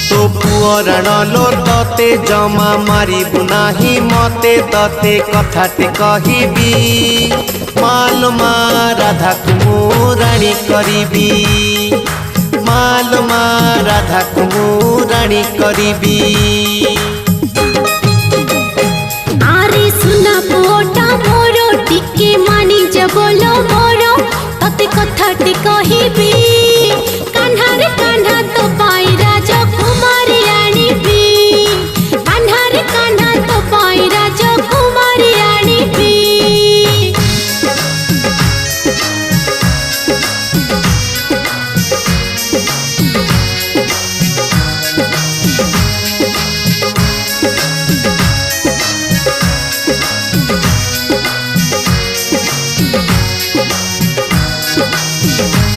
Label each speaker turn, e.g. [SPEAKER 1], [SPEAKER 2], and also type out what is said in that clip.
[SPEAKER 1] तो पुअराण लो तते जमा मारिबु नाही मते तते कथाटे कहिबी मालमा राधा को राणी करिबी मालमा राधा को राणी करिबी।
[SPEAKER 2] आरे सुना पोटा मोरो टिके मानी जे बोलो मोरो तते कथाटे कहिबी